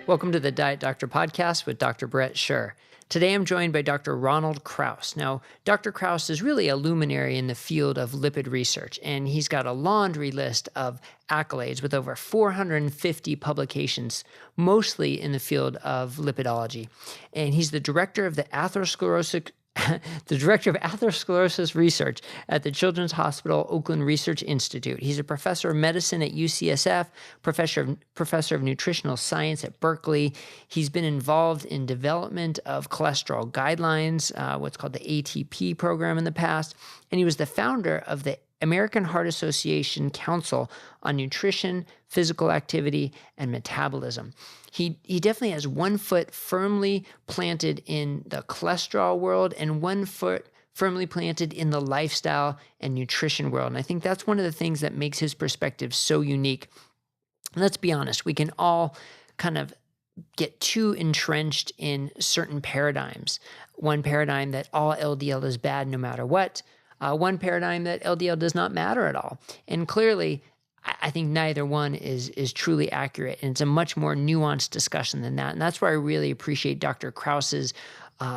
Welcome to the Diet Doctor podcast with Dr. Brett Scher. Today I'm joined by Dr. Ron Krauss. Now, Dr. Krauss is really a luminary in the field of lipid research, and he's got a laundry list of accolades with over 450 publications, mostly in the field of lipidology. And he's the director of the atherosclerosis research at the Children's Hospital Oakland Research Institute. He's a professor of medicine at UCSF, professor of nutritional science at Berkeley. He's been involved in development of cholesterol guidelines, what's called the ATP program in the past, and he was the founder of the American Heart Association Council on Nutrition, Physical Activity, and Metabolism. He definitely has one foot firmly planted in the cholesterol world and one foot firmly planted in the lifestyle and nutrition world. And I think that's one of the things that makes his perspective so unique. Let's be honest, we can all kind of get too entrenched in certain paradigms. One paradigm that all LDL is bad no matter what. One paradigm that LDL does not matter at all. And clearly, I think neither one is truly accurate, and it's a much more nuanced discussion than that. And that's why I really appreciate Dr. Krauss's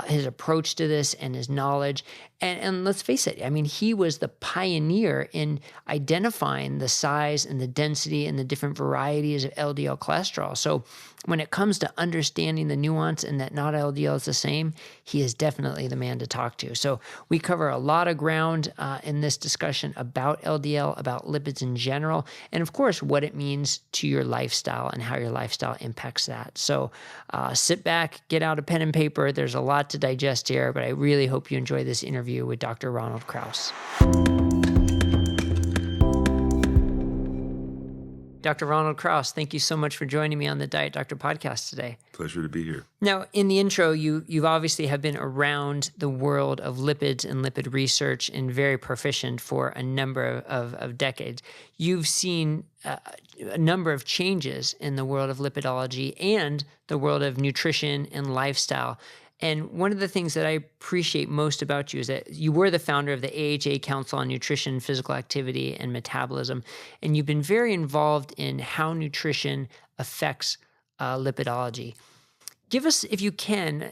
his approach to this and his knowledge. And let's face it, I mean, he was the pioneer in identifying the size and the density and the different varieties of LDL cholesterol. So when it comes to understanding the nuance and that not LDL is the same, he is definitely the man to talk to. So we cover a lot of ground in this discussion about LDL, about lipids in general, and of course, what it means to your lifestyle and how your lifestyle impacts that. So sit back, get out a pen and paper. There's a lot to digest here, but I really hope you enjoy this interview with Dr. Ron Krauss. Dr. Ron Krauss, thank you so much for joining me on the Diet Doctor podcast today. Pleasure to be here. Now, in the intro, you've obviously have been around the world of lipids and lipid research and very proficient for a number of decades. You've seen a number of changes in the world of lipidology and the world of nutrition and lifestyle. And one of the things that I appreciate most about you is that you were the founder of the AHA Council on Nutrition, Physical Activity, and Metabolism, and you've been very involved in how nutrition affects lipidology. Give us, if you can,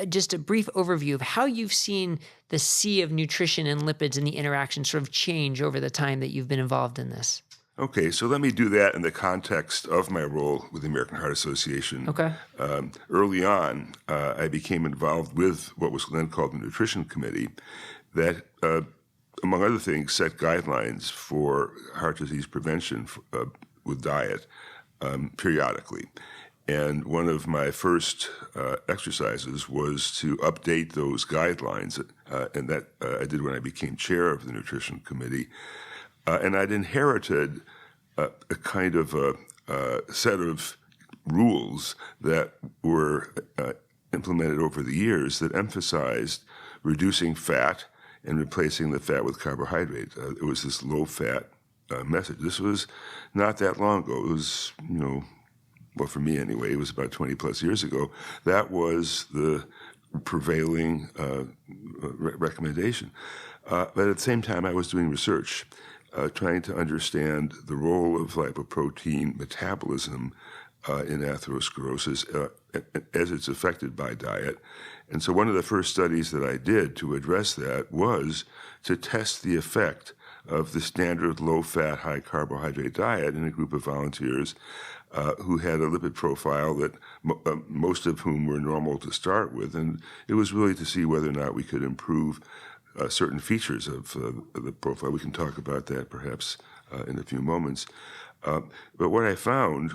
just a brief overview of how you've seen the sea of nutrition and lipids and the interaction sort of change over the time that you've been involved in this. Okay, so let me do that in the context of my role with the American Heart Association. Okay. Early on, I became involved with what was then called the Nutrition Committee that, among other things, set guidelines for heart disease prevention with diet periodically. And one of my first exercises was to update those guidelines, and that I did when I became chair of the Nutrition Committee. And I'd inherited a kind of a set of rules that were implemented over the years that emphasized reducing fat and replacing the fat with carbohydrate. It was this low-fat message. This was not that long ago. It was, well, for me anyway, it was about 20 plus years ago. That was the prevailing recommendation. But at the same time, I was doing research, trying to understand the role of lipoprotein metabolism in atherosclerosis as it's affected by diet. And so one of the first studies that I did to address that was to test the effect of the standard low-fat, high-carbohydrate diet in a group of volunteers who had a lipid profile that most of whom were normal to start with. And it was really to see whether or not we could improve certain features of the profile. We can talk about that perhaps in a few moments. But what I found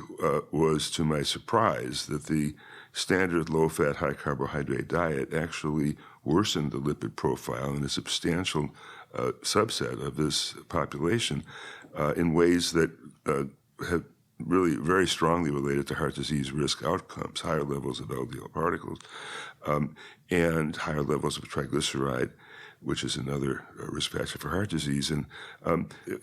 was, to my surprise, that the standard low-fat, high-carbohydrate diet actually worsened the lipid profile in a substantial subset of this population in ways that have really very strongly related to heart disease risk outcomes, higher levels of LDL particles, and higher levels of triglyceride, which is another risk factor for heart disease. And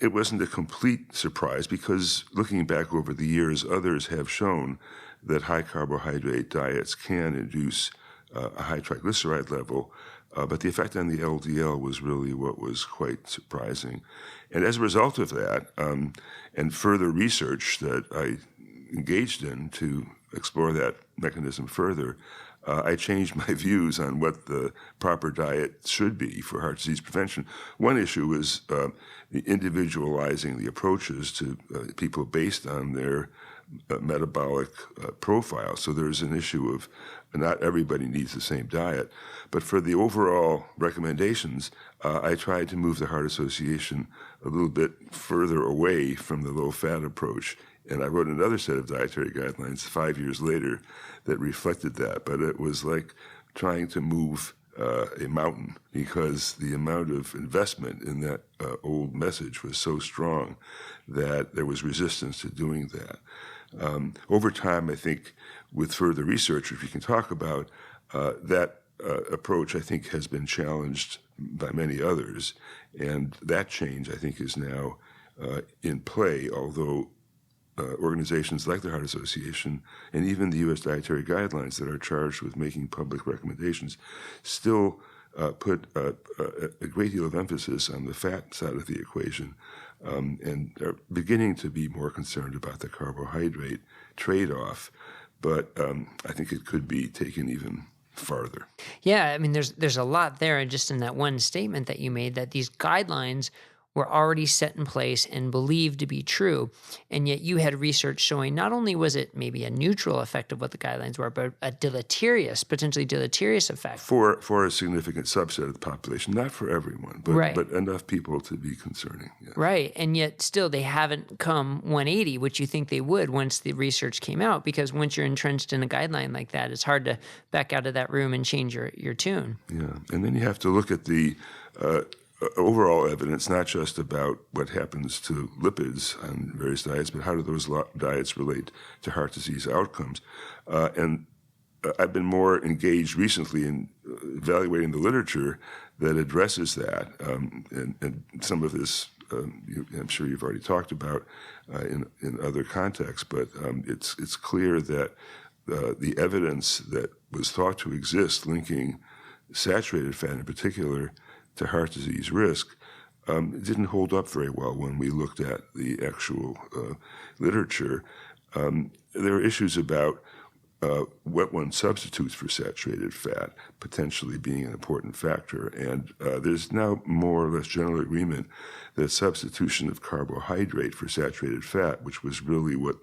it wasn't a complete surprise because looking back over the years, others have shown that high carbohydrate diets can induce a high triglyceride level, but the effect on the LDL was really what was quite surprising. And as a result of that, and further research that I engaged in to explore that mechanism further, I changed my views on what the proper diet should be for heart disease prevention. One issue is individualizing the approaches to people based on their metabolic profile. So there's an issue of not everybody needs the same diet. But for the overall recommendations, I tried to move the Heart Association a little bit further away from the low-fat approach. And I wrote another set of dietary guidelines 5 years later that reflected that. But it was like trying to move a mountain, because the amount of investment in that old message was so strong that there was resistance to doing that. Over time, I think, with further research, which we can talk about, that approach, I think, has been challenged by many others. And that change, I think, is now in play, although organizations like the Heart Association and even the U.S. dietary guidelines that are charged with making public recommendations still put a great deal of emphasis on the fat side of the equation, and are beginning to be more concerned about the carbohydrate trade-off. But I think it could be taken even farther. Yeah, I mean, there's a lot there, and just in that one statement that you made, that these guidelines were already set in place and believed to be true, and yet you had research showing not only was it maybe a neutral effect of what the guidelines were, but a potentially deleterious effect. For a significant subset of the population, not for everyone, but, Right. but enough people to be concerning. Yeah. Right, and yet still they haven't come 180, which you think they would once the research came out, because once you're entrenched in a guideline like that, it's hard to back out of that room and change your tune. Yeah, and then you have to look at the overall evidence, not just about what happens to lipids on various diets, but how do those diets relate to heart disease outcomes. And I've been more engaged recently in evaluating the literature that addresses that, and some of this I'm sure you've already talked about in other contexts, but it's clear that the evidence that was thought to exist linking saturated fat in particular to heart disease risk didn't hold up very well when we looked at the actual literature. There are issues about what one substitutes for saturated fat potentially being an important factor, and there's now more or less general agreement that substitution of carbohydrate for saturated fat, which was really what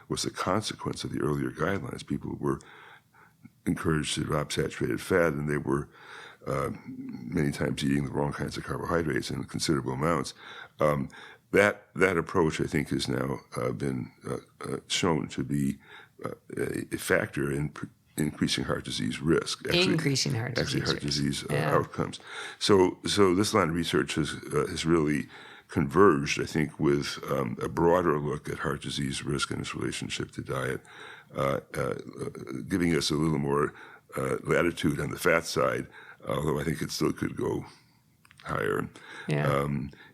was the consequence of the earlier guidelines. People were encouraged to drop saturated fat, and they were many times eating the wrong kinds of carbohydrates in considerable amounts. That approach, I think, has now been shown to be a factor in increasing heart disease risk. Increasing heart disease Outcomes. So this line of research has really converged, I think, with a broader look at heart disease risk and its relationship to diet, giving us a little more latitude on the fat side, although I think it still could go higher. Yeah.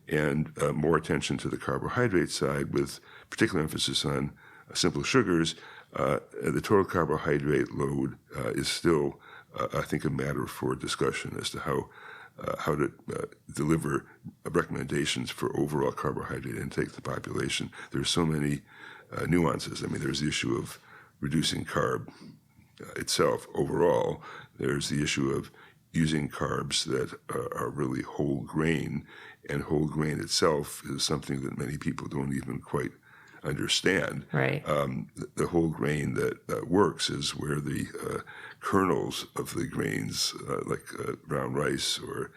And more attention to the carbohydrate side, with particular emphasis on simple sugars. The total carbohydrate load is still, I think, a matter for discussion as to how to deliver recommendations for overall carbohydrate intake to the population. There's so many nuances. I mean, there's the issue of reducing carb itself overall. There's the issue of using carbs that are really whole grain, and whole grain itself is something that many people don't even quite understand. Right. The whole grain that works is where the kernels of the grains, like brown rice or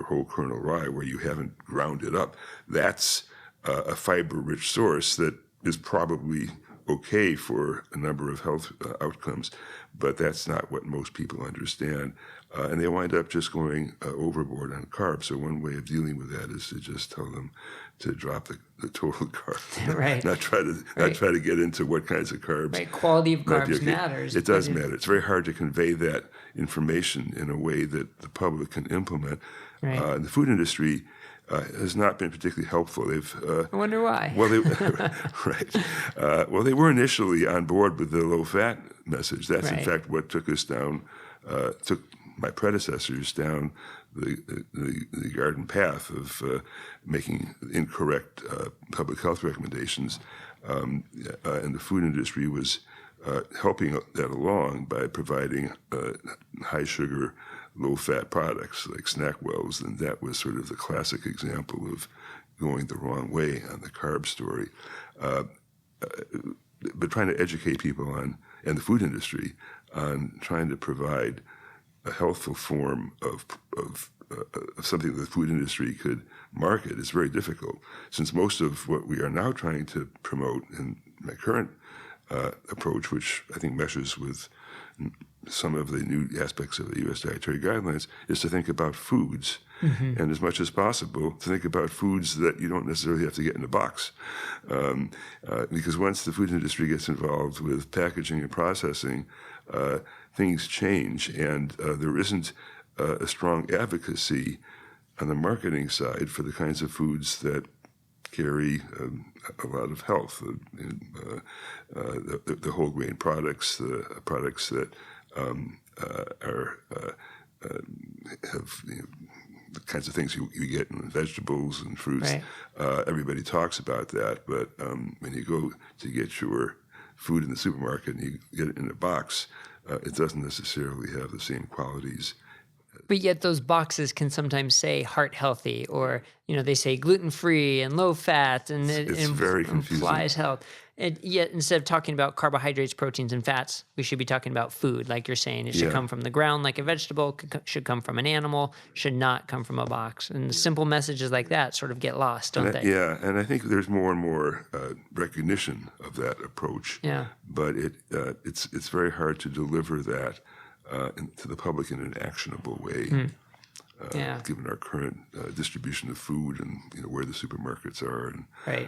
whole kernel rye, where you haven't ground it up, that's a fiber-rich source that is probably okay for a number of health outcomes, but that's not what most people understand. And they wind up just going overboard on carbs. So one way of dealing with that is to just tell them to drop the total carb, Right. not try to get into what kinds of carbs. Right. Quality of might be carbs okay. matters. It does matter. It's very hard to convey that information in a way that the public can implement. Right. The food industry has not been particularly helpful. I wonder why. Well, right. Well, they were initially on board with the low-fat message. That's Right. in fact what took us down, took my predecessors down the garden path of making incorrect public health recommendations. And the food industry was helping that along by providing high sugar, low fat products like Snackwells, and that was sort of the classic example of going the wrong way on the carb story. But trying to educate people on, and the food industry, on trying to provide a healthful form of something that the food industry could market is very difficult, since most of what we are now trying to promote in my current approach, which I think meshes with some of the new aspects of the U.S. dietary guidelines, is to think about foods, and as much as possible to think about foods that you don't necessarily have to get in a box. Because once the food industry gets involved with packaging and processing, things change, and there isn't a strong advocacy on the marketing side for the kinds of foods that carry a lot of health, the whole grain products, the products that have the kinds of things you get in vegetables and fruits. Right. Everybody talks about that, but when you go to get your food in the supermarket and you get it in a box, it doesn't necessarily have the same qualities. But yet those boxes can sometimes say heart healthy, or they say gluten-free and low fat, and it's very confusing. Implies health. And yet instead of talking about carbohydrates, proteins, and fats, we should be talking about food, like you're saying. It should come from the ground like a vegetable, should come from an animal, should not come from a box. And the simple messages like that sort of get lost, don't they? Yeah, and I think there's more and more recognition of that approach. Yeah. But it's very hard to deliver that to the public in an actionable way, given our current distribution of food and where the supermarkets are and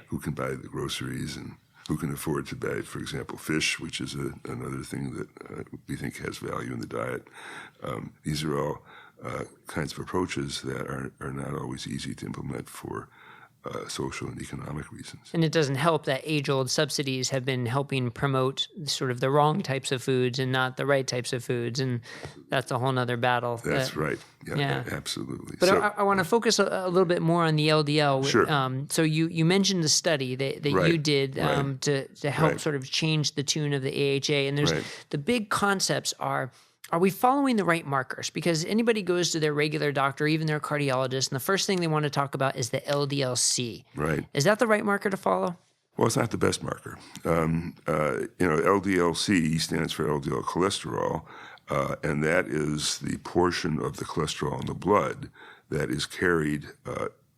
who can buy the groceries and who can afford to buy, for example, fish, which is another thing that we think has value in the diet. These are all kinds of approaches that are not always easy to implement for social and economic reasons. And it doesn't help that age-old subsidies have been helping promote sort of the wrong types of foods and not the right types of foods, and that's a whole nother battle. That's right. Yeah, absolutely. But I want to focus a little bit more on the LDL. Sure. So you mentioned the study that you did to help sort of change the tune of the AHA, and there's the big concepts are we following the right markers? Because anybody goes to their regular doctor, even their cardiologist, and the first thing they want to talk about is the LDL-C. Right. Is that the right marker to follow? Well, it's not the best marker. LDL-C stands for LDL cholesterol, and that is the portion of the cholesterol in the blood that is carried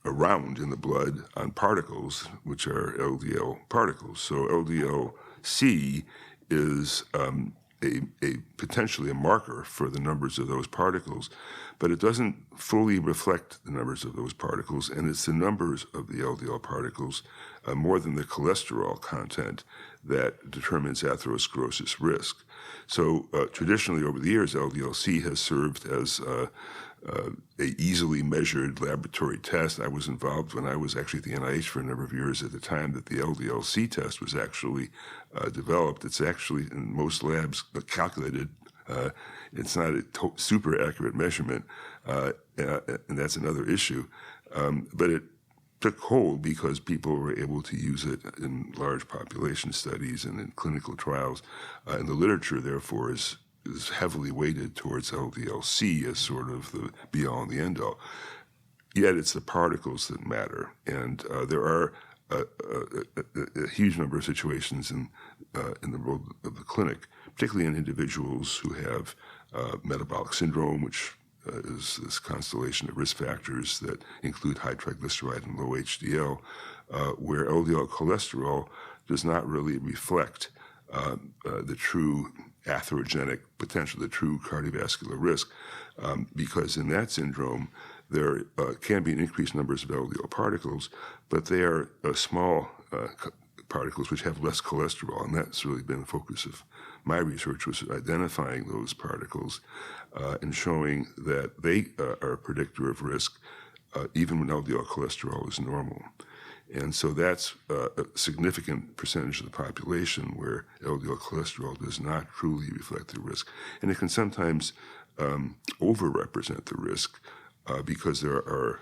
around in the blood on particles, which are LDL particles. So LDL-C is potentially a marker for the numbers of those particles, but it doesn't fully reflect the numbers of those particles, and it's the numbers of the LDL particles more than the cholesterol content that determines atherosclerosis risk. So traditionally over the years, LDL-C has served as a easily measured laboratory test. I was involved when I was actually at the NIH for a number of years at the time that the LDL-C test was actually developed. It's actually in most labs calculated. It's not a super accurate measurement, and that's another issue. But it took hold because people were able to use it in large population studies and in clinical trials. And the literature, therefore, is heavily weighted towards LDL-C as sort of the be-all and the end-all. Yet it's the particles that matter, and there are a huge number of situations in the world of the clinic, particularly in individuals who have metabolic syndrome, which is this constellation of risk factors that include high triglyceride and low HDL, where LDL cholesterol does not really reflect the true atherogenic potential, the true cardiovascular risk, because in that syndrome, there can be an increased numbers of LDL particles, but they are small particles which have less cholesterol, and that's really been the focus of my research, was identifying those particles and showing that they are a predictor of risk even when LDL cholesterol is normal. And so that's a significant percentage of the population where LDL cholesterol does not truly reflect the risk. And it can sometimes overrepresent the risk because there are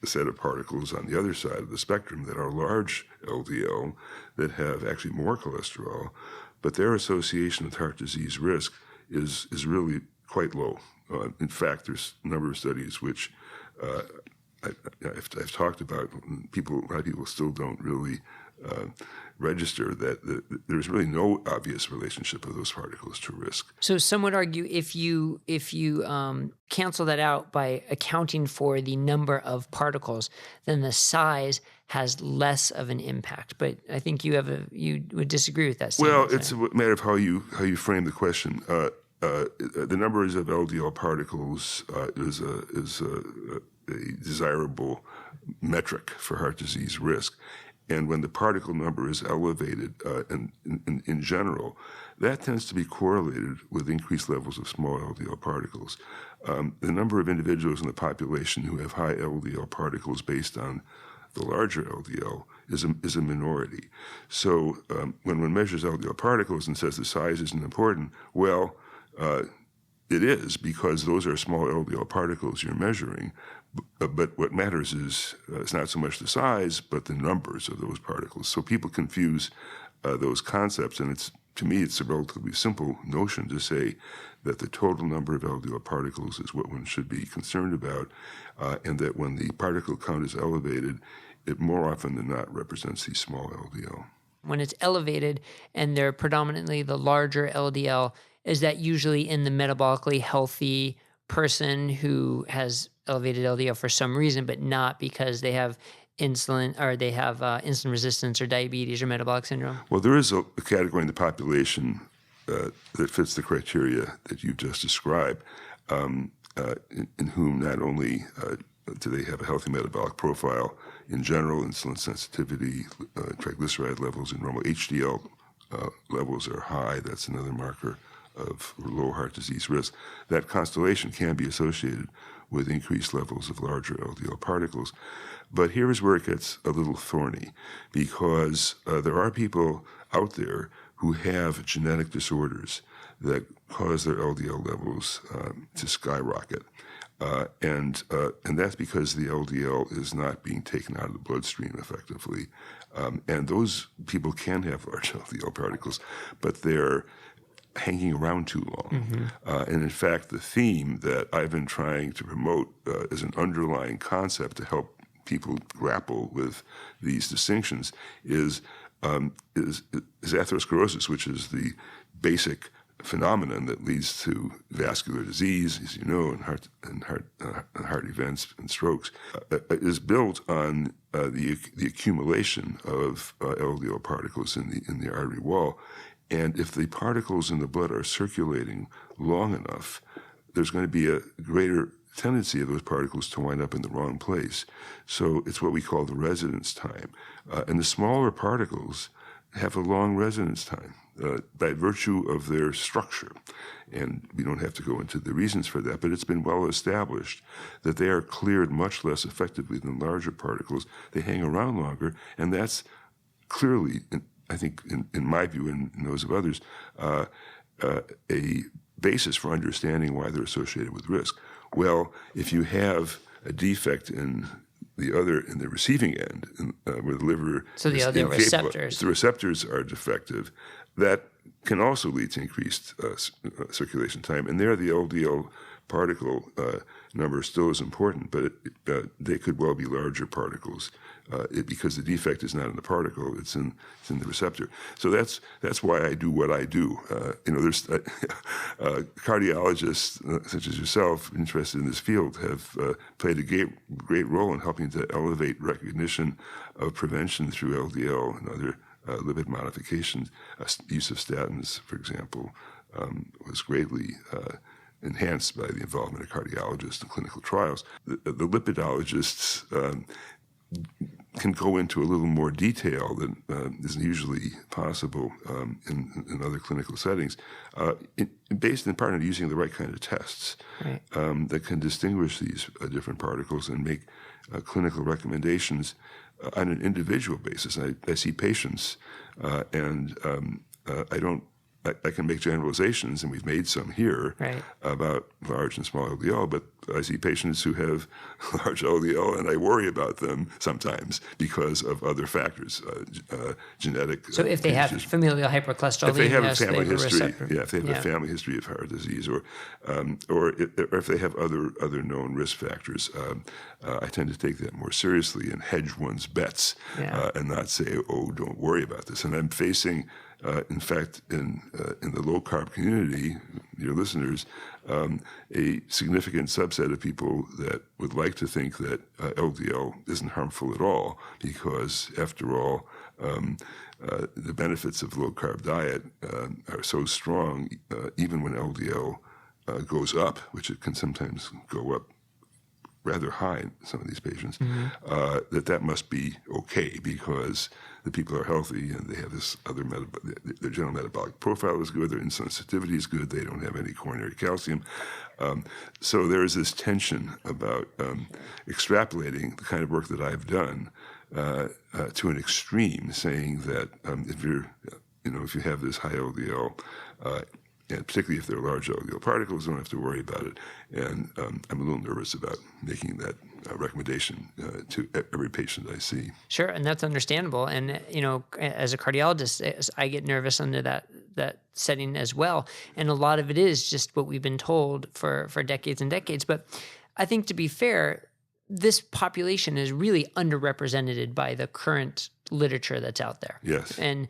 a set of particles on the other side of the spectrum that are large LDL that have actually more cholesterol, but their association with heart disease risk is really quite low. In fact, there's a number of studies which I've talked about. A lot of people still don't really register that there's really no obvious relationship of those particles to risk. So some would argue if you cancel that out by accounting for the number of particles, then the size has less of an impact. But I think you would disagree with that statement. Well, it's a matter of how you frame the question. The numbers of LDL particles is a desirable metric for heart disease risk. And when the particle number is elevated in general, that tends to be correlated with increased levels of small LDL particles. The number of individuals in the population who have high LDL particles based on the larger LDL is a minority. So when one measures LDL particles and says the size isn't important, well, it is, because those are small LDL particles you're measuring. But what matters is it's not so much the size, but the numbers of those particles. So people confuse those concepts, and to me, it's a relatively simple notion to say that the total number of LDL particles is what one should be concerned about, and that when the particle count is elevated, it more often than not represents the small LDL. When it's elevated and they're predominantly the larger LDL, is that usually in the metabolically healthy person who has elevated LDL for some reason, but not because they have insulin or they have insulin resistance or diabetes or metabolic syndrome? Well, there is a category in the population that fits the criteria that you've just described, in whom not only do they have a healthy metabolic profile in general, insulin sensitivity, triglyceride levels and normal HDL levels are high. That's another marker of low heart disease risk. That constellation can be associated with increased levels of larger LDL particles. But here is where it gets a little thorny, because there are people out there who have genetic disorders that cause their LDL levels to skyrocket. And that's because the LDL is not being taken out of the bloodstream effectively. And those people can have large LDL particles, but they're hanging around too long. And in fact, the theme that I've been trying to promote as an underlying concept to help people grapple with these distinctions is atherosclerosis, which is the basic phenomenon that leads to vascular disease, as you know, and heart events and strokes, is built on the accumulation of LDL particles in the artery wall. And if the particles in the blood are circulating long enough, there's going to be a greater tendency of those particles to wind up in the wrong place. So it's what we call the residence time. And the smaller particles have a long residence time by virtue of their structure. And we don't have to go into the reasons for that, but it's been well established that they are cleared much less effectively than larger particles. They hang around longer, and that's clearly, I think, in my view and in those of others, a basis for understanding why they're associated with risk. Well, if you have a defect in the receiving end, where the liver is the receptors. The receptors are defective, that can also lead to increased circulation time. And there, the LDL particle number still is important, but they could well be larger particles because the defect is not in the particle; it's in the receptor. So that's why I do what I do. There's cardiologists such as yourself interested in this field have played a great role in helping to elevate recognition of prevention through LDL and other lipid modifications. Use of statins, for example, was greatly enhanced by the involvement of cardiologists in clinical trials. The lipidologists can go into a little more detail than is usually possible in other clinical settings, based in part on using the right kind of tests that can distinguish these different particles and make clinical recommendations on an individual basis. I see patients, and I don't I can make generalizations, and we've made some here about large and small LDL, but I see patients who have large LDL, and I worry about them sometimes because of other factors, genetic. So if they have familial hypercholesterolemia, if they have a family history, if they have a family history of heart disease, or if they have other known risk factors, I tend to take that more seriously and hedge one's bets, and not say, "Oh, don't worry about this." And I'm facing. In fact, in the low-carb community, your listeners, a significant subset of people that would like to think that LDL isn't harmful at all because, after all, the benefits of low-carb diet are so strong, even when LDL goes up, which it can sometimes go up rather high in some of these patients, that must be okay because the people are healthy and they have this other their general metabolic profile is good, their insulin sensitivity is good, they don't have any coronary calcium. So there is this tension about extrapolating the kind of work that I've done to an extreme, saying that if you have this high LDL, and particularly if they're large LDL particles, don't have to worry about it. And I'm a little nervous about making that recommendation to every patient I see. Sure, and that's understandable. And as a cardiologist, I get nervous under that setting as well. And a lot of it is just what we've been told for decades and decades. But I think, to be fair, this population is really underrepresented by the current literature that's out there. Yes. And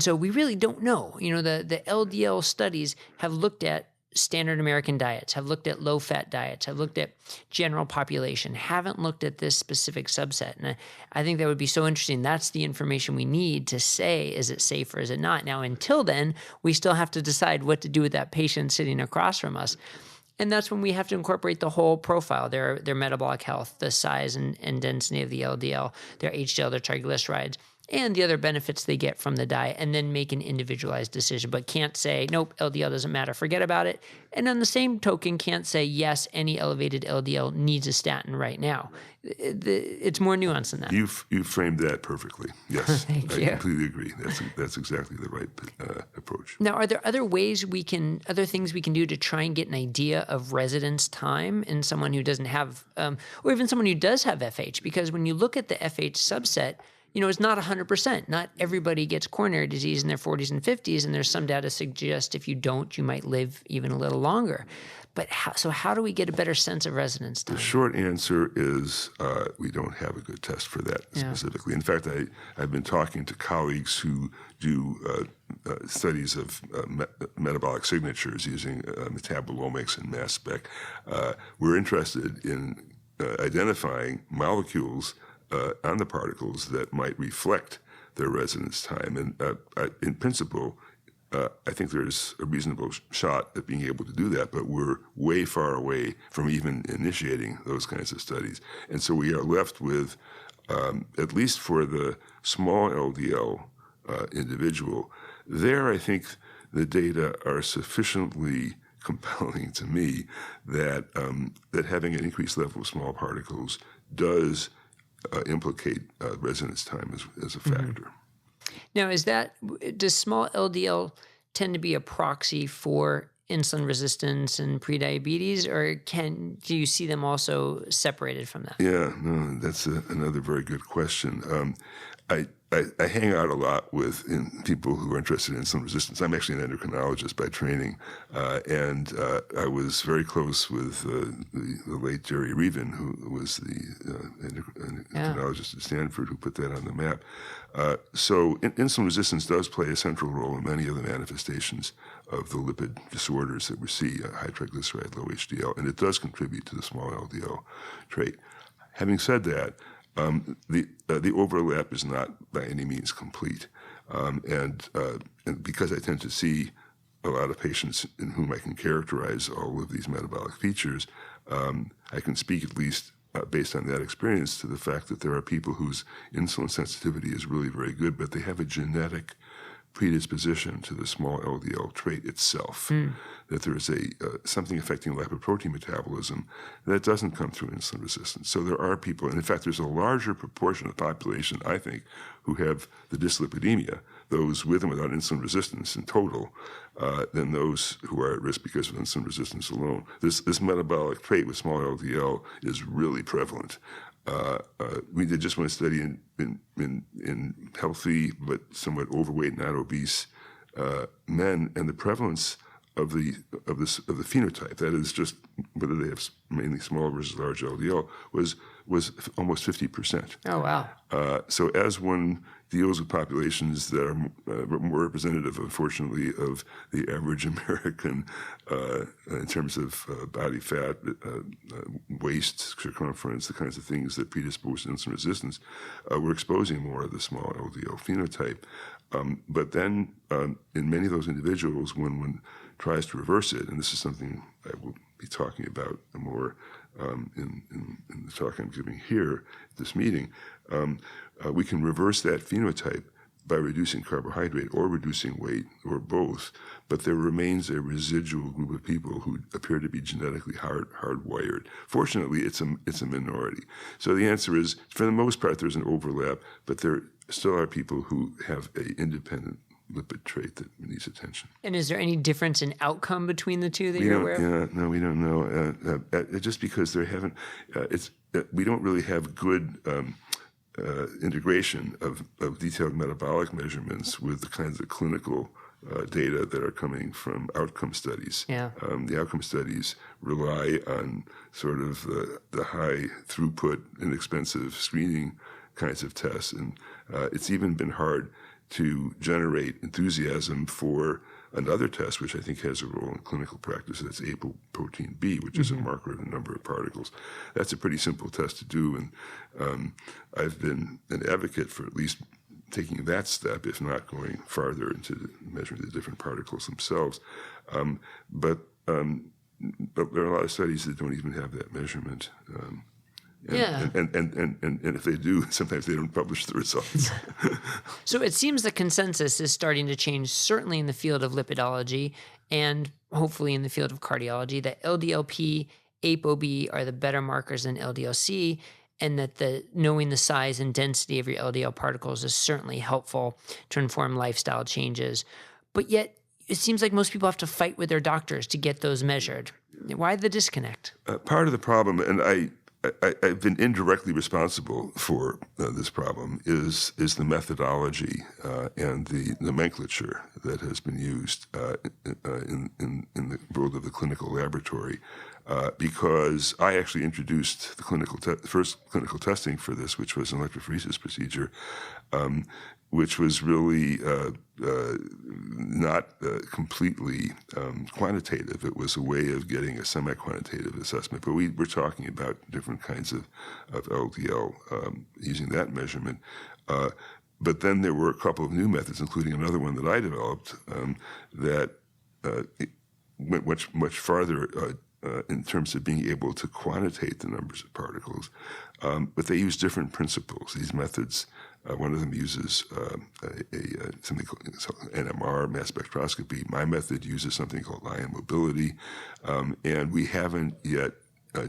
so we really don't know. The LDL studies have looked at standard American diets, have looked at low-fat diets, have looked at general population, haven't looked at this specific subset. And I think that would be so interesting. That's the information we need to say, is it safe or is it not? Now, until then, we still have to decide what to do with that patient sitting across from us. And that's when we have to incorporate the whole profile, their metabolic health, the size and density of the LDL, their HDL, their triglycerides, and the other benefits they get from the diet, and then make an individualized decision. But can't say, nope, LDL doesn't matter, forget about it. And on the same token, can't say, yes, any elevated LDL needs a statin right now. It's more nuanced than that. You framed that perfectly. Yes, Thank you. I completely agree. That's exactly the right approach. Now, are there other things we can do to try and get an idea of residence time in someone who doesn't have, or even someone who does have FH? Because when you look at the FH subset, it's not 100%. Not everybody gets coronary disease in their 40s and 50s, and there's some data suggest if you don't, you might live even a little longer. But how do we get a better sense of residence time? The short answer is we don't have a good test for that specifically. In fact, I've been talking to colleagues who do studies of metabolic signatures using metabolomics and mass spec. We're interested in identifying molecules on the particles that might reflect their residence time. And in principle, I think there's a reasonable shot at being able to do that, but we're way far away from even initiating those kinds of studies. And so we are left with, at least for the small LDL individual, there I think the data are sufficiently compelling to me that having an increased level of small particles does implicate residence time as a factor. Now, does small LDL tend to be a proxy for insulin resistance and prediabetes, or do you see them also separated from that? Yeah, no, that's another very good question. I hang out a lot with people who are interested in insulin resistance. I'm actually an endocrinologist by training, and I was very close with the late Jerry Reven, who was the endocrinologist at Stanford, who put that on the map. So insulin resistance does play a central role in many of the manifestations of the lipid disorders that we see, high triglyceride, low HDL, and it does contribute to the small LDL trait. Having said that, the overlap is not by any means complete, and because I tend to see a lot of patients in whom I can characterize all of these metabolic features, I can speak at least based on that experience to the fact that there are people whose insulin sensitivity is really very good, but they have a genetic predisposition to the small LDL trait itself, that there is something affecting lipoprotein metabolism that doesn't come through insulin resistance. So there are people, and in fact there's a larger proportion of the population, I think, who have the dyslipidemia, those with and without insulin resistance in total than those who are at risk because of insulin resistance alone. This metabolic trait with small LDL is really prevalent. We did just one study in healthy but somewhat overweight, not obese men, and the prevalence of the phenotype, that is just whether they have mainly small versus large LDL, was almost 50%. Oh, wow. So as one deals with populations that are more representative, unfortunately, of the average American in terms of body fat, waist, circumference, the kinds of things that predispose to insulin resistance, we're exposing more of the small LDL phenotype. But then in many of those individuals, when one tries to reverse it, and this is something I will be talking about more in the talk I'm giving here at this meeting, we can reverse that phenotype by reducing carbohydrate or reducing weight or both, but there remains a residual group of people who appear to be genetically hardwired. Fortunately, it's a minority. So the answer is, for the most part, there's an overlap, but there still are people who have an independent lipid trait that needs attention. And is there any difference in outcome between the two that you're aware of? Yeah, no, we don't know. Just because there haven't, we don't really have good integration of detailed metabolic measurements with the kinds of clinical data that are coming from outcome studies. Yeah. The outcome studies rely on sort of the high throughput, inexpensive screening kinds of tests, and it's even been hard to generate enthusiasm for another test, which I think has a role in clinical practice. That's apoprotein B, which is a marker of the number of particles. That's a pretty simple test to do, and I've been an advocate for at least taking that step, if not going farther into measuring the different particles themselves. But there are a lot of studies that don't even have that measurement. And if they do, sometimes they don't publish the results. So it seems the consensus is starting to change, certainly in the field of lipidology and hopefully in the field of cardiology, that LDL-P, ApoB are the better markers than LDL-C, and that knowing the size and density of your LDL particles is certainly helpful to inform lifestyle changes. But yet, it seems like most people have to fight with their doctors to get those measured. Why the disconnect? Part of the problem, and I've been indirectly responsible for this problem, is the methodology and the nomenclature that has been used in the world of the clinical laboratory. Because I actually introduced the first clinical testing for this, which was an electrophoresis procedure, which was really not completely quantitative. It was a way of getting a semi-quantitative assessment. But we're talking about different kinds of LDL using that measurement. But then there were a couple of new methods, including another one that I developed that went much farther in terms of being able to quantitate the numbers of particles. But they use different principles. These methods, one of them uses something called NMR, mass spectroscopy. My method uses something called ion mobility. And we haven't yet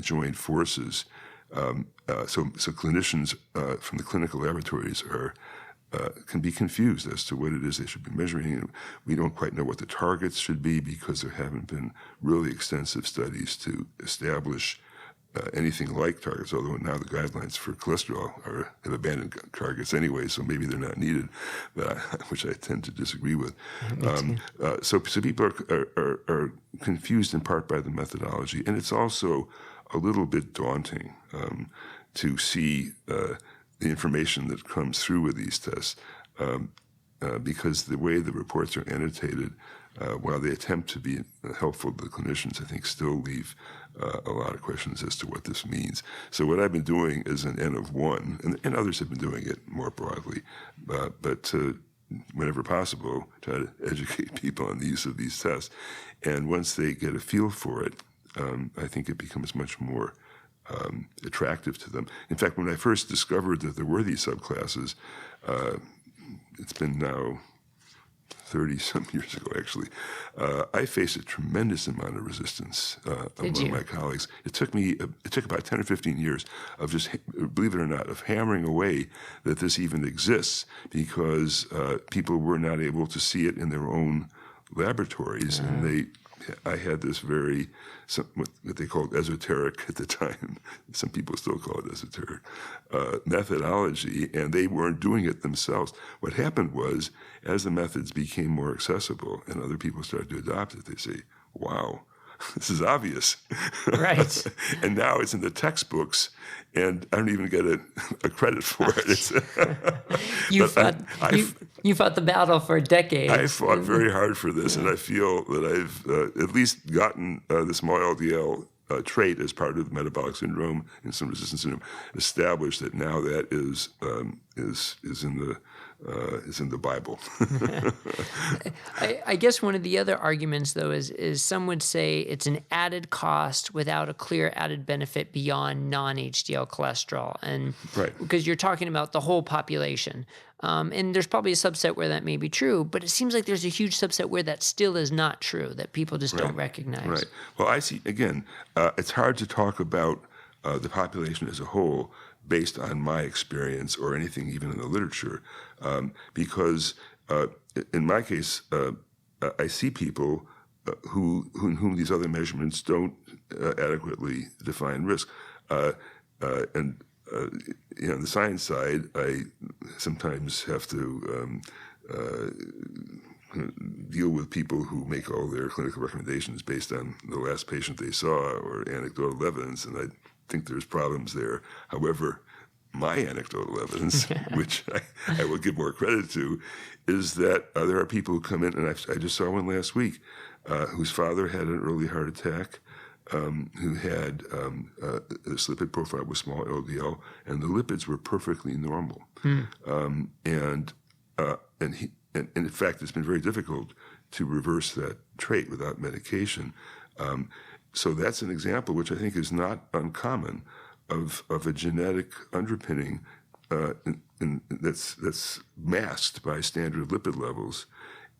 joined forces. So clinicians from the clinical laboratories can be confused as to what it is they should be measuring. We don't quite know what the targets should be because there haven't been really extensive studies to establish anything like targets, although now the guidelines for cholesterol have abandoned targets anyway, so maybe they're not needed, which I tend to disagree with. So people are confused in part by the methodology, and it's also a little bit daunting to see the information that comes through with these tests, because the way the reports are annotated, while they attempt to be helpful to the clinicians, I think still leave a lot of questions as to what this means. So what I've been doing is an N of 1, and others have been doing it more broadly, but whenever possible, try to educate people on the use of these tests. And once they get a feel for it, I think it becomes much more attractive to them. In fact, when I first discovered that there were these subclasses, it's been now 30-some years ago, actually, I faced a tremendous amount of resistance among my colleagues. It took about 10 or 15 years of just, believe it or not, of hammering away that this even exists, because people were not able to see it in their own laboratories, and I had this what they called esoteric at the time, some people still call it esoteric, methodology, and they weren't doing it themselves. What happened was, as the methods became more accessible and other people started to adopt it, they say, wow, this is obvious. Right. And now it's in the textbooks, and I don't even get a credit for it. You fought the battle for decades. I fought very hard for this, and I feel that I've at least gotten the small LDL trait as part of the metabolic syndrome, insulin resistance syndrome, established, that now that is in the Bible. I guess one of the other arguments, though, is some would say it's an added cost without a clear added benefit beyond non-HDL cholesterol, and right. because you're talking about the whole population. And there's probably a subset where that may be true, but it seems like there's a huge subset where that still is not true, that people just don't recognize. Right. Well, I see, again, it's hard to talk about the population as a whole based on my experience or anything even in the literature, because in my case, I see people whom these other measurements don't adequately define risk. On the science side, I sometimes have to deal with people who make all their clinical recommendations based on the last patient they saw or anecdotal evidence, and I think there's problems there. However, my anecdotal evidence, which I will give more credit to, is that there are people who come in, and I just saw one last week, whose father had an early heart attack, who had this lipid profile with small LDL, and the lipids were perfectly normal. And in fact, it's been very difficult to reverse that trait without medication. So that's an example which I think is not uncommon of a genetic underpinning that's masked by standard lipid levels.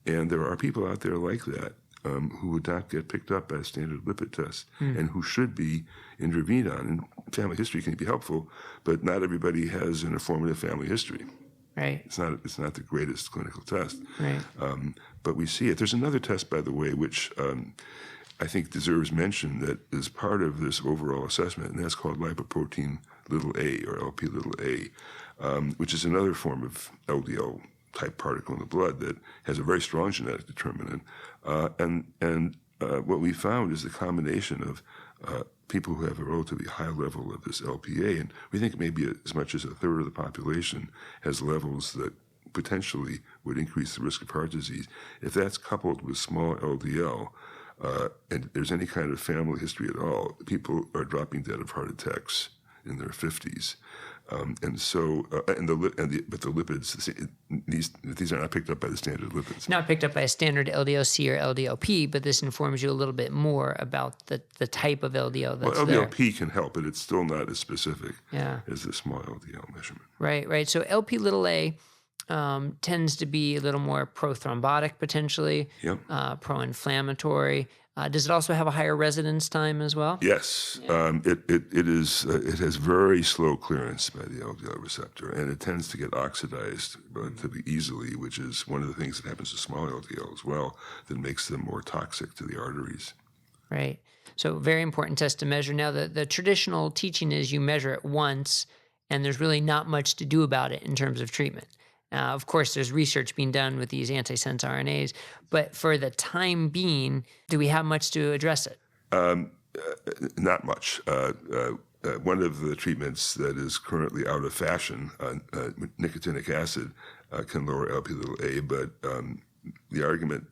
And there are people out there like that, who would not get picked up by a standard lipid test and who should be intervened on. And family history can be helpful, but not everybody has an informative family history. Right. It's not the greatest clinical test. Right. But we see it. There's another test, by the way, which I think deserves mention, that is part of this overall assessment, and that's called lipoprotein little a, or LP little a, which is another form of LDL type particle in the blood that has a very strong genetic determinant. And what we found is the combination of people who have a relatively high level of this LPA, and we think maybe as much as a third of the population has levels that potentially would increase the risk of heart disease. If that's coupled with small LDL, and there's any kind of family history at all, people are dropping dead of heart attacks in their 50s. But the lipids, these are not picked up by the standard lipids. Not picked up by a standard LDL-C or LDL-P, but this informs you a little bit more about the type of LDL that's there. LDL-P can help, but it's still not as specific as the small LDL measurement. Right. So LP little a tends to be a little more prothrombotic potentially, pro-inflammatory. Does it also have a higher residence time as well? Yes, it has very slow clearance by the LDL receptor, and it tends to get oxidized relatively easily, which is one of the things that happens to small LDL as well, that makes them more toxic to the arteries. Right. So very important test to measure. Now, the traditional teaching is you measure it once, and there's really not much to do about it in terms of treatment. Of course, there's research being done with these antisense RNAs, but for the time being, do we have much to address it? Not much. One of the treatments that is currently out of fashion, nicotinic acid, can lower LP(a), but the argument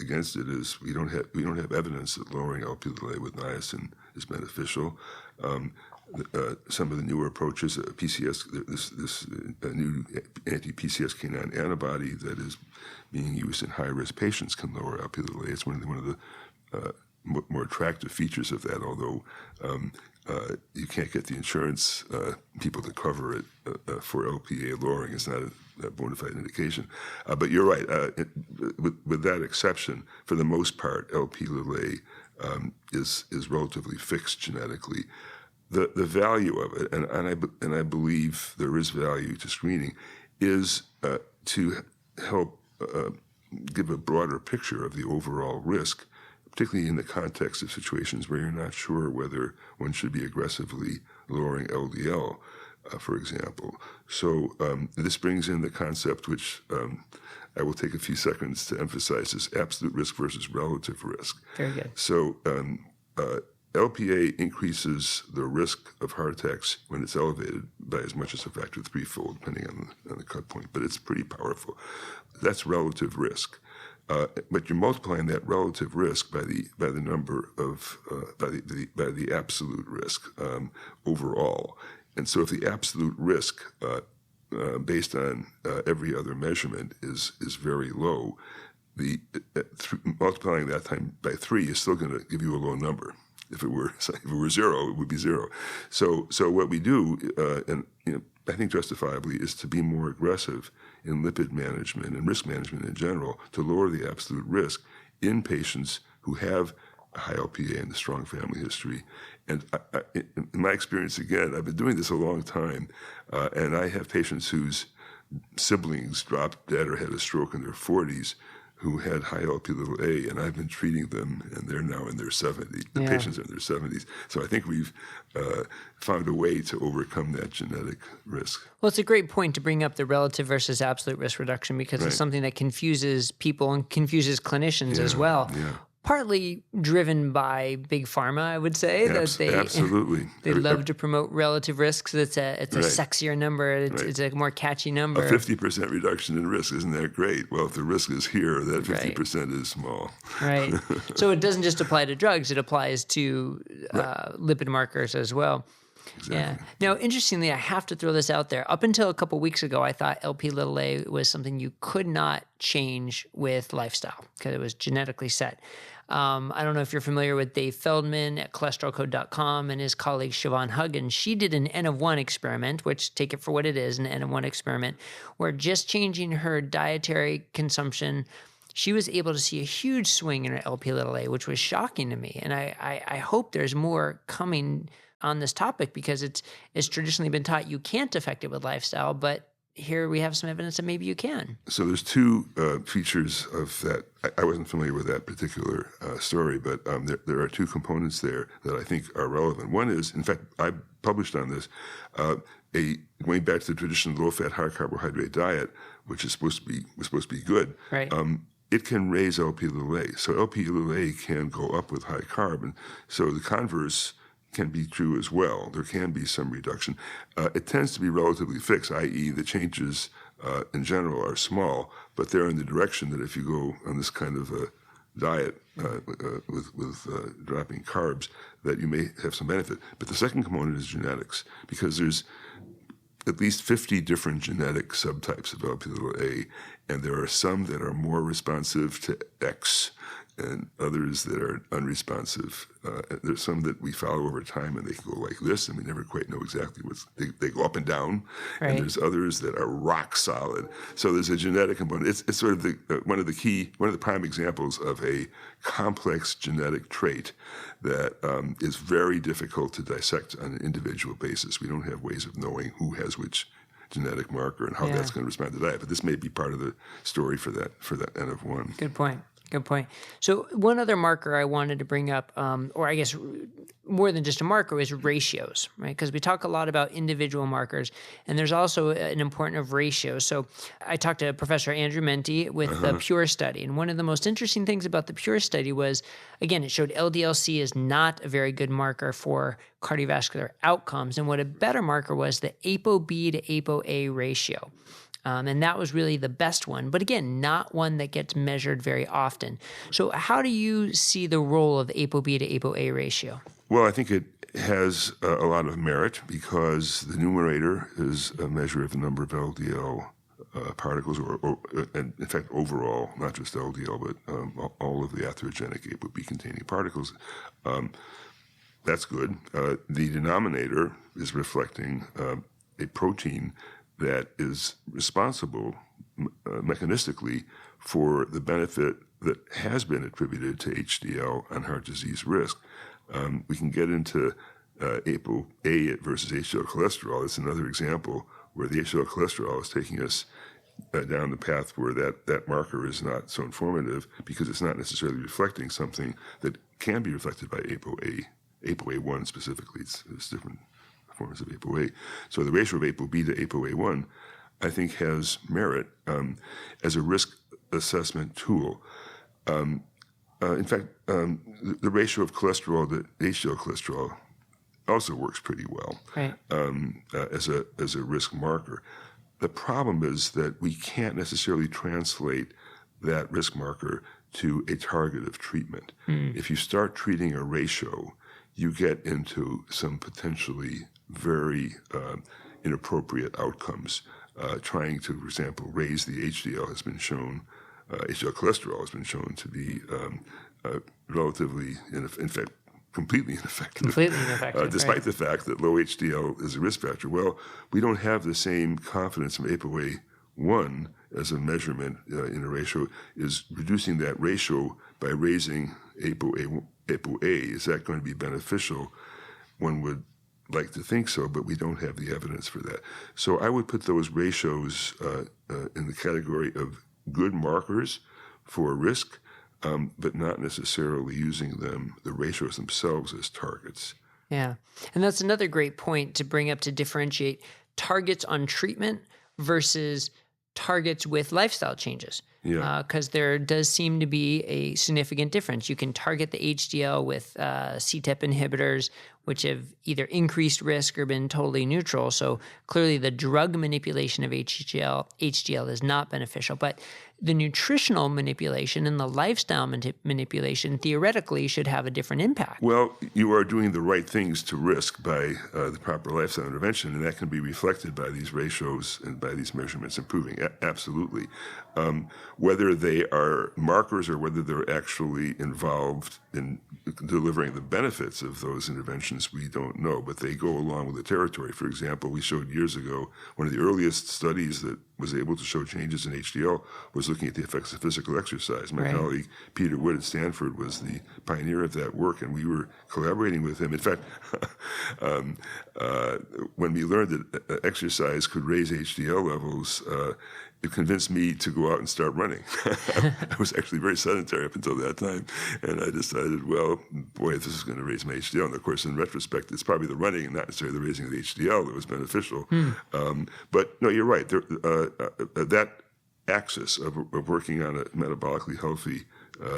against it is we don't have evidence that lowering LP(a) with niacin is beneficial. Some of the newer approaches, PCS, this new anti-PCSK9 antibody that is being used in high-risk patients can lower LP(a). It's one of the more attractive features of that, although you can't get the insurance people to cover it for LPA lowering. It's not a bona fide indication. But you're right. With that exception, for the most part, Lp(a) is relatively fixed genetically. The value of it, and I believe there is value to screening, is to help give a broader picture of the overall risk, particularly in the context of situations where you're not sure whether one should be aggressively lowering LDL, for example. So this brings in the concept, which I will take a few seconds to emphasize, is absolute risk versus relative risk. Very good. So LPA increases the risk of heart attacks when it's elevated by as much as a factor of threefold, depending on the cut point, but it's pretty powerful. That's relative risk. But you're multiplying that relative risk by the number of by the absolute risk overall. And so, if the absolute risk based on every other measurement is very low, multiplying that time by 3 is still going to give you a low number. If it were 0, it would be 0. So what we do, and I think justifiably, is to be more aggressive in lipid management and risk management in general to lower the absolute risk in patients who have a high LPA and a strong family history. And in my experience, again, I've been doing this a long time, and I have patients whose siblings dropped dead or had a stroke in their 40s who had high Lp(a), and I've been treating them, and they're now in their 70s. The patients are in their 70s. So I think we've found a way to overcome that genetic risk. Well, it's a great point to bring up the relative versus absolute risk reduction, because it's something that confuses people and confuses clinicians as well. Yeah. Partly driven by big pharma, I would say, that they absolutely they love to promote relative risks. It's a sexier number. It's a more catchy number. A 50% reduction in risk, isn't that great? Well, if the risk is here, that 50% is small. Right. So it doesn't just apply to drugs; it applies to lipid markers as well. Exactly. Yeah. Now, interestingly, I have to throw this out there. Up until a couple weeks ago, I thought Lp(a) was something you could not change with lifestyle because it was genetically set. I don't know if you're familiar with Dave Feldman at cholesterolcode.com and his colleague Siobhan Huggins. She did an N of 1 experiment, which, take it for what it is, an N of 1 experiment, where just changing her dietary consumption, she was able to see a huge swing in her Lp(a), which was shocking to me. And I hope there's more coming on this topic, because it's traditionally been taught you can't affect it with lifestyle, but here we have some evidence that maybe you can. So there's two features of that. I wasn't familiar with that particular story, but there are two components there that I think are relevant. One is, in fact, I published on this, going back to the traditional low-fat, high-carbohydrate diet, which was supposed to be good. Right. It can raise Lp(a). So Lp(a) can go up with high carb, and so the converse can be true as well. There can be some reduction. It tends to be relatively fixed, i.e. the changes in general are small, but they're in the direction that if you go on this kind of a diet with dropping carbs, that you may have some benefit. But the second component is genetics, because there's at least 50 different genetic subtypes of Lp(a), and there are some that are more responsive to X and others that are unresponsive. There's some that we follow over time, and they can go like this, and we never quite know exactly they go up and down. Right. And there's others that are rock solid. So there's a genetic component. It's sort of one of the prime examples of a complex genetic trait that is very difficult to dissect on an individual basis. We don't have ways of knowing who has which genetic marker and how that's going to respond to diet. But this may be part of the story for that N of 1. Good point. Good point. So one other marker I wanted to bring up, or I guess more than just a marker, is ratios, right? Because we talk a lot about individual markers, and there's also an importance of ratios. So I talked to Professor Andrew Menti with the PURE study, and one of the most interesting things about the PURE study was, again, it showed LDL-C is not a very good marker for cardiovascular outcomes, and what a better marker was the ApoB to ApoA ratio. And that was really the best one, but again, not one that gets measured very often. So how do you see the role of the ApoB to ApoA ratio? Well, I think it has a lot of merit, because the numerator is a measure of the number of LDL particles, and in fact, overall, not just LDL, but all of the atherogenic ApoB-containing particles. That's good. The denominator is reflecting a protein that is responsible mechanistically for the benefit that has been attributed to HDL on heart disease risk. We can get into ApoA versus HDL cholesterol. It's another example where the HDL cholesterol is taking us down the path where that marker is not so informative because it's not necessarily reflecting something that can be reflected by ApoA1 specifically. It's different forms of ApoA. So the ratio of ApoB to ApoA1, I think, has merit as a risk assessment tool. In fact, the ratio of cholesterol to HDL cholesterol also works pretty well Right. As a risk marker. The problem is that we can't necessarily translate that risk marker to a target of treatment. If you start treating a ratio, you get into some potentially very inappropriate outcomes. Trying to, for example, raise the HDL has been shown, HDL cholesterol has been shown to be relatively, in fact, completely ineffective. Despite the fact that low HDL is a risk factor. Well, we don't have the same confidence in ApoA1 as a measurement in a ratio. Is reducing that ratio by raising ApoA. Is that going to be beneficial? One would like to think so, but we don't have the evidence for that. So I would put those ratios in the category of good markers for risk, but not necessarily using the ratios themselves as targets. Yeah. And that's another great point to bring up to differentiate targets on treatment versus targets with lifestyle changes. Yeah. Because there does seem to be a significant difference. You can target the HDL with CETP inhibitors, which have either increased risk or been totally neutral. So clearly the drug manipulation of HDL is not beneficial. But the nutritional manipulation and the lifestyle manipulation theoretically should have a different impact. Well, you are doing the right things to risk by the proper lifestyle intervention, and that can be reflected by these ratios and by these measurements improving. Absolutely. Whether they are markers or whether they're actually involved in delivering the benefits of those interventions, we don't know, but they go along with the territory. For example, we showed years ago, one of the earliest studies that was able to show changes in HDL was looking at the effects of physical exercise. My colleague Peter Wood at Stanford was the pioneer of that work, and we were collaborating with him. In fact, when we learned that exercise could raise HDL levels, it convinced me to go out and start running. I was actually very sedentary up until that time, and I decided, well, boy, if this is going to raise my HDL. And of course, in retrospect, it's probably the running and not necessarily the raising of the HDL that was beneficial. But no, you're right. That axis of working on a metabolically healthy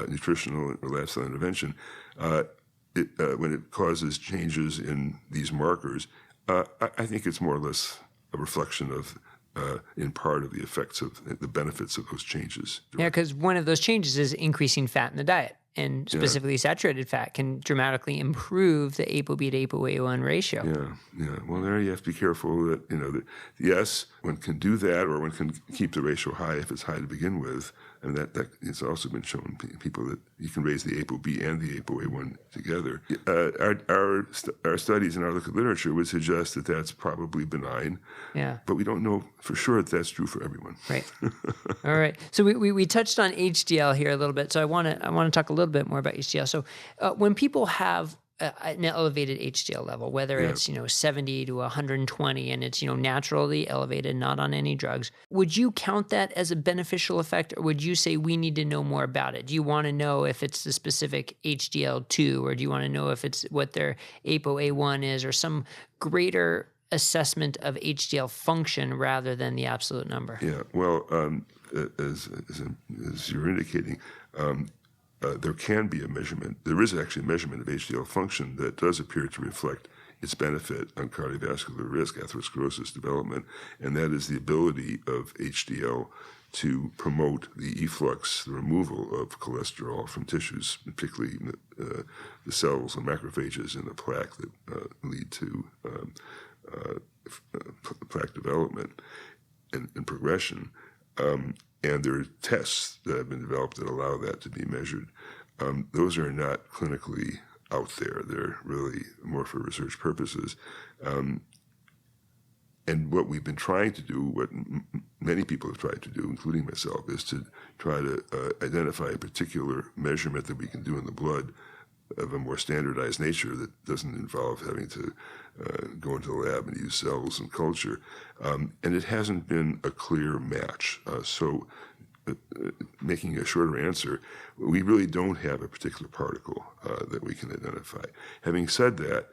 nutritional or lifestyle intervention, when it causes changes in these markers, I think it's more or less a reflection of in part of the effects of the benefits of those changes. Yeah, because one of those changes is increasing fat in the diet, and specifically saturated fat can dramatically improve the ApoB to ApoA1 ratio. Yeah. Well, there you have to be careful that, yes, one can do that, or one can keep the ratio high if it's high to begin with. And that it's also been shown in people that you can raise the ApoB and the ApoA1 together. Our studies and our look at literature would suggest that that's probably benign. Yeah. But we don't know for sure that that's true for everyone. Right. All right. So we touched on HDL here a little bit. So I want to talk a little bit more about HDL. So when people have an elevated HDL level, whether it's 70 to 120, and it's naturally elevated, not on any drugs, would you count that as a beneficial effect, or would you say we need to know more about it? Do you want to know if it's the specific HDL2, or do you want to know if it's what their ApoA1 is, or some greater assessment of HDL function rather than the absolute number? Yeah. Well, as you're indicating. There can be a measurement. There is actually a measurement of HDL function that does appear to reflect its benefit on cardiovascular risk, atherosclerosis development, and that is the ability of HDL to promote the efflux, the removal of cholesterol from tissues, particularly the cells and macrophages in the plaque that lead to plaque development and progression. And there are tests that have been developed that allow that to be measured. Those are not clinically out there. They're really more for research purposes. And And what we've been trying to do, what many people have tried to do, including myself, is to try to identify a particular measurement that we can do in the blood of a more standardized nature that doesn't involve having to go into the lab and use cells and culture. And it hasn't been a clear match. So making a shorter answer, we really don't have a particular particle that we can identify. Having said that,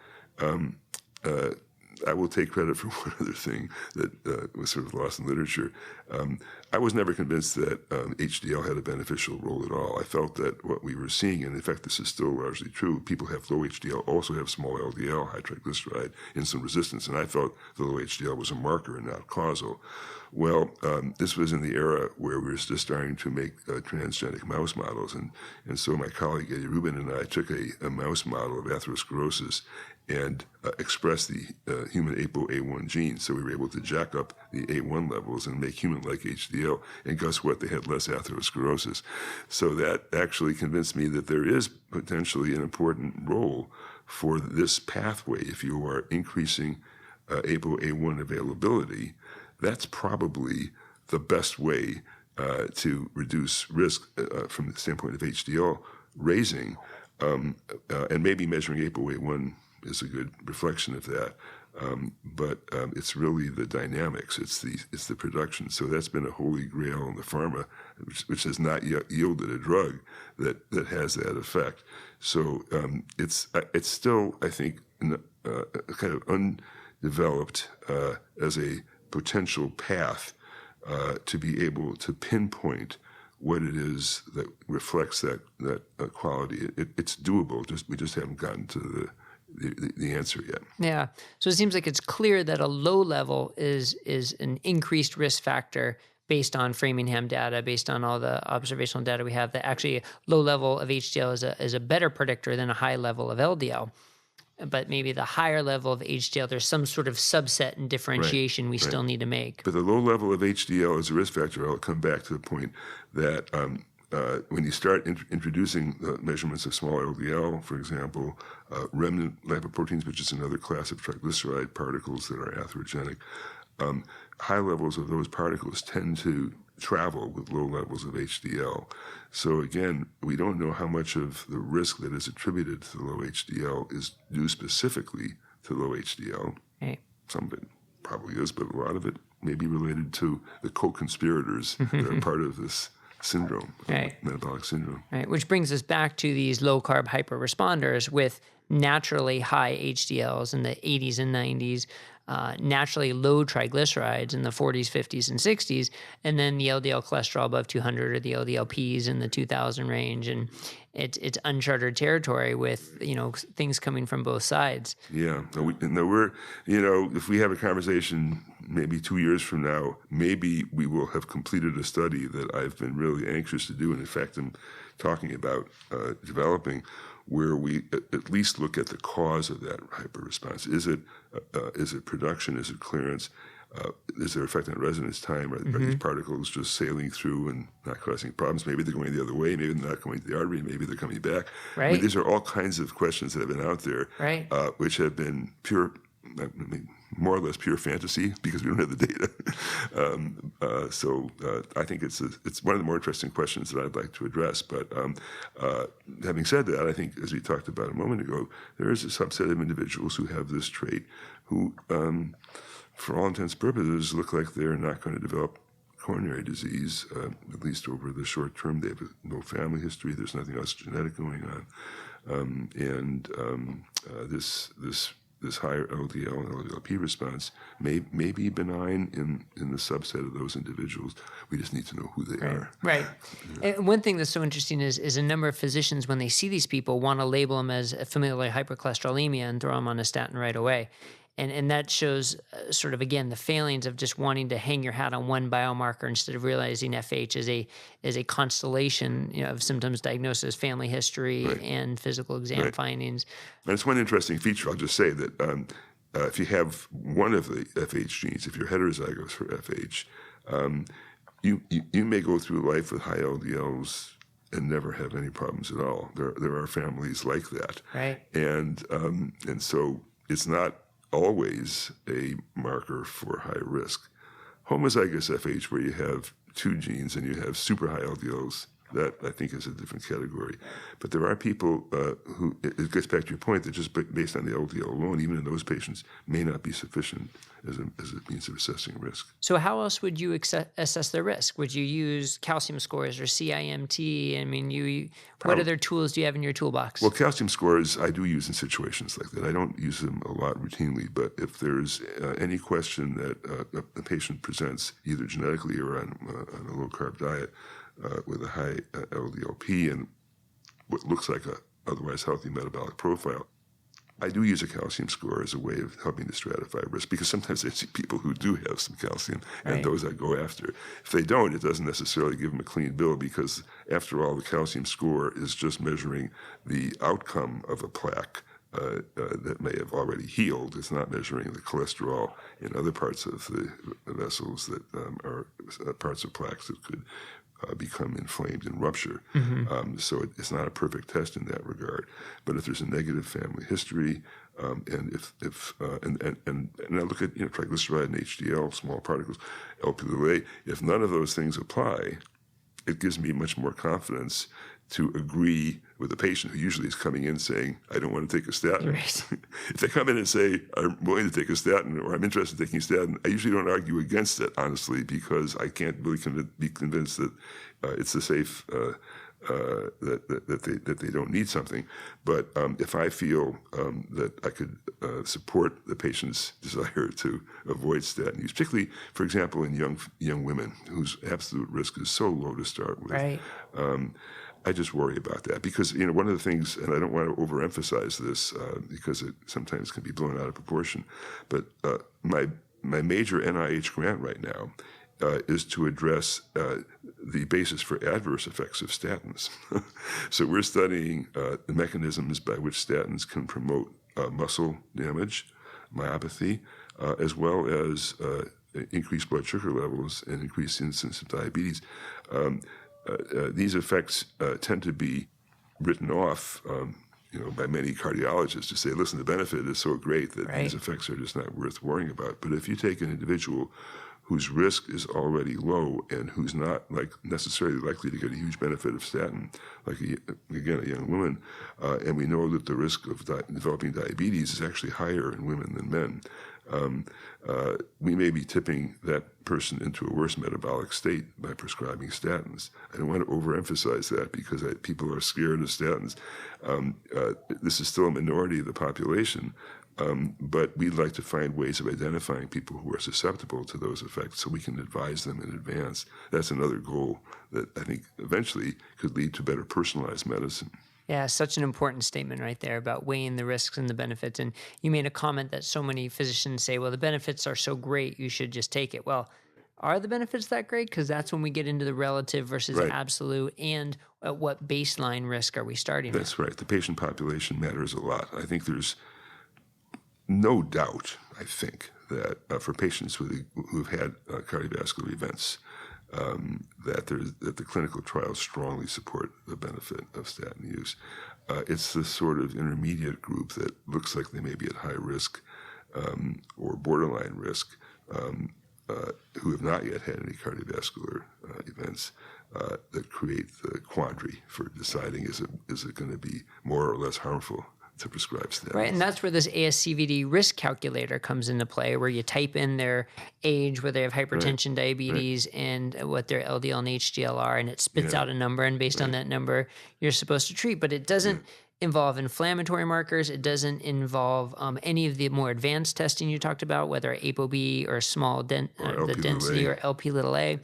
I will take credit for one other thing that was sort of lost in literature. I was never convinced that HDL had a beneficial role at all. I felt that what we were seeing, and in fact this is still largely true, people who have low HDL also have small LDL, high triglyceride, insulin resistance, and I felt the low HDL was a marker and not causal. Well, this was in the era where we were just starting to make transgenic mouse models, and so my colleague Eddie Rubin and I took a mouse model of atherosclerosis and expressed the human ApoA1 gene. So we were able to jack up the A1 levels and make human-like HDL. And guess what? They had less atherosclerosis. So that actually convinced me that there is potentially an important role for this pathway. If you are increasing ApoA1 availability, that's probably the best way to reduce risk from the standpoint of HDL raising. And maybe measuring ApoA1 is a good reflection of that, but it's really the dynamics. It's the production. So that's been a holy grail in the pharma, which has not yet yielded a drug that has that effect. So it's still, I think, kind of undeveloped as a potential path to be able to pinpoint what it is that reflects that quality. It's doable. We just haven't gotten to the answer yet. Yeah. So it seems like it's clear that a low level is an increased risk factor based on Framingham data, based on all the observational data we have, that actually low level of HDL is a better predictor than a high level of LDL. But maybe the higher level of HDL, there's some sort of subset and differentiation we still need to make. But the low level of HDL is a risk factor. I'll come back to the point that when you start introducing measurements of small LDL, for example, remnant lipoproteins, which is another class of triglyceride particles that are atherogenic, high levels of those particles tend to travel with low levels of HDL. So again, we don't know how much of the risk that is attributed to the low HDL is due specifically to low HDL. Right. Some of it probably is, but a lot of it may be related to the co-conspirators that are part of this syndrome, metabolic syndrome. Right, which brings us back to these low-carb hyper-responders with naturally high HDLs in the 80s and 90s, naturally low triglycerides in the 40s, 50s, and 60s, and then the LDL cholesterol above 200 or the LDLPs in the 2000 range. And it's uncharted territory with, things coming from both sides. Yeah. We're, if we have a conversation maybe 2 years from now, maybe we will have completed a study that I've been really anxious to do. And in fact, I'm talking about developing, where we at least look at the cause of that hyperresponse. Is it production? Is it clearance? Is there effect on residence time? Are these particles just sailing through and not causing problems? Maybe they're going the other way. Maybe they're not going to the artery. Maybe they're coming back. Right. I mean, these are all kinds of questions that have been out there, which have been more or less pure fantasy because we don't have the data. So I think it's one of the more interesting questions that I'd like to address. But having said that, I think, as we talked about a moment ago, there is a subset of individuals who have this trait who, for all intents and purposes, look like they're not going to develop coronary disease, at least over the short term. They have no family history. There's nothing else genetic going on. This higher LDL and LDLP response may be benign in the subset of those individuals. We just need to know who they are. Right. And one thing that's so interesting is a number of physicians, when they see these people, want to label them as familial hypercholesterolemia and throw them on a statin right away. And that shows sort of, again, the failings of just wanting to hang your hat on one biomarker instead of realizing FH is a constellation of symptoms, diagnosis, family history, and physical exam findings. And it's one interesting feature. I'll just say that if you have one of the FH genes, if you're heterozygous for FH, you may go through life with high LDLs and never have any problems at all. There are families like that. Right. And so it's not always a marker for high risk. Homozygous FH, where you have two genes and you have super high LDLs, that I think is a different category. But there are people who, it gets back to your point, that just based on the LDL alone, even in those patients, may not be sufficient as a means of assessing risk. So how else would you assess their risk? Would you use calcium scores or CIMT? I mean, what other tools do you have in your toolbox? Well, calcium scores I do use in situations like that. I don't use them a lot routinely, but if there's any question that a patient presents either genetically or on a low-carb diet, with a high LDL-P and what looks like a otherwise healthy metabolic profile, I do use a calcium score as a way of helping to stratify risk, because sometimes I see people who do have some calcium, and those I go after. If they don't, it doesn't necessarily give them a clean bill, because after all, the calcium score is just measuring the outcome of a plaque that may have already healed. It's not measuring the cholesterol in other parts of the vessels that are parts of plaques that could become inflamed and rupture. So it's not a perfect test in that regard. But if there's a negative family history, and I look at triglyceride and HDL, small particles, Lp(a), if none of those things apply, it gives me much more confidence to agree with the patient who usually is coming in saying, I don't want to take a statin. Right. If they come in and say, I'm willing to take a statin or I'm interested in taking a statin, I usually don't argue against it, honestly, because I can't really be convinced that it's a safe, that they don't need something. But if I feel that I could support the patient's desire to avoid statin use, particularly, for example, in young women whose absolute risk is so low to start with, Right. I just worry about that, because one of the things, and I don't want to overemphasize this because it sometimes can be blown out of proportion, but my major NIH grant right now is to address the basis for adverse effects of statins. So we're studying the mechanisms by which statins can promote muscle damage, myopathy, as well as increased blood sugar levels and increased incidence of diabetes. These effects tend to be written off by many cardiologists to say, listen, the benefit is so great that these effects are just not worth worrying about. But if you take an individual whose risk is already low and who's not necessarily likely to get a huge benefit of statin, like again, a young woman, and we know that the risk of developing diabetes is actually higher in women than men, we may be tipping that person into a worse metabolic state by prescribing statins. I don't want to overemphasize that, because people are scared of statins. This is still a minority of the population, but we'd like to find ways of identifying people who are susceptible to those effects so we can advise them in advance. That's another goal that I think eventually could lead to better personalized medicine. Yeah, such an important statement right there about weighing the risks and the benefits. And you made a comment that so many physicians say, well, the benefits are so great, you should just take it. Well, are the benefits that great? Because that's when we get into the relative versus absolute, and at what baseline risk are we starting with? That's right. The patient population matters a lot. I think there's no doubt, that for patients who've had cardiovascular events, that the clinical trials strongly support the benefit of statin use. It's the sort of intermediate group that looks like they may be at high risk or borderline risk, who have not yet had any cardiovascular events, that create the quandary for deciding is it going to be more or less harmful to prescribe statins. Right, and that's where this ASCVD risk calculator comes into play, where you type in their age, whether they have hypertension, diabetes, and what their LDL and HDL are, and it spits out a number, and based on that number, you're supposed to treat. But it doesn't involve inflammatory markers. It doesn't involve any of the more advanced testing you talked about, whether ApoB or small the density or Lp(a).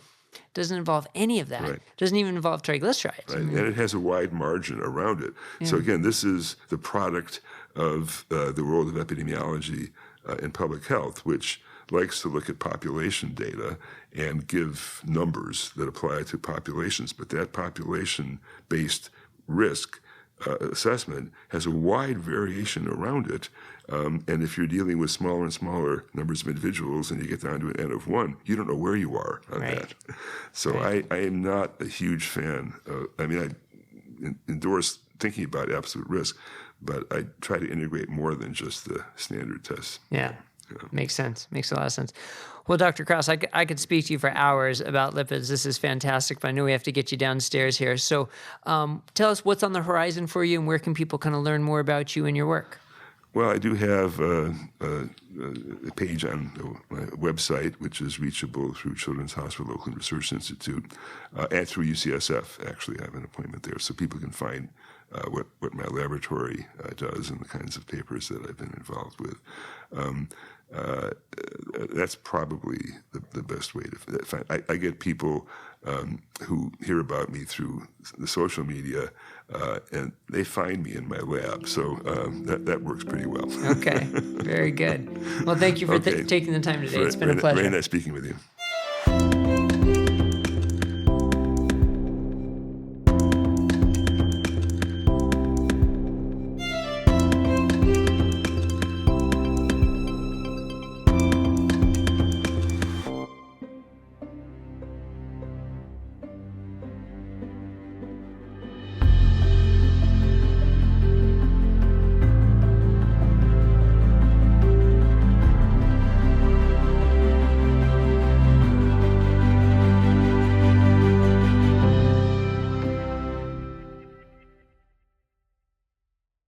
Doesn't involve any of that. Doesn't even involve triglycerides. Right. And it has a wide margin around it. So again, this is the product of the world of epidemiology and public health, which likes to look at population data and give numbers that apply to populations. But that population-based risk assessment has a wide variation around it. And if you're dealing with smaller and smaller numbers of individuals and you get down to an N of 1, you don't know where you are on that. So I am not a huge fan. I endorse thinking about absolute risk, but I try to integrate more than just the standard tests. Yeah. Makes sense. Makes a lot of sense. Well, Dr. Krauss, I could speak to you for hours about lipids. This is fantastic, but I know we have to get you downstairs here. So tell us what's on the horizon for you and where can people kind of learn more about you and your work? Well, I do have a page on my website, which is reachable through Children's Hospital Oakland Research Institute and through UCSF. Actually, I have an appointment there, so people can find what my laboratory does and the kinds of papers that I've been involved with. That's probably the best way to find. I get people who hear about me through the social media, and they find me in my lab. So that works pretty well. Okay, very good. Well, thank you for taking the time today. It's been a pleasure. Very nice speaking with you.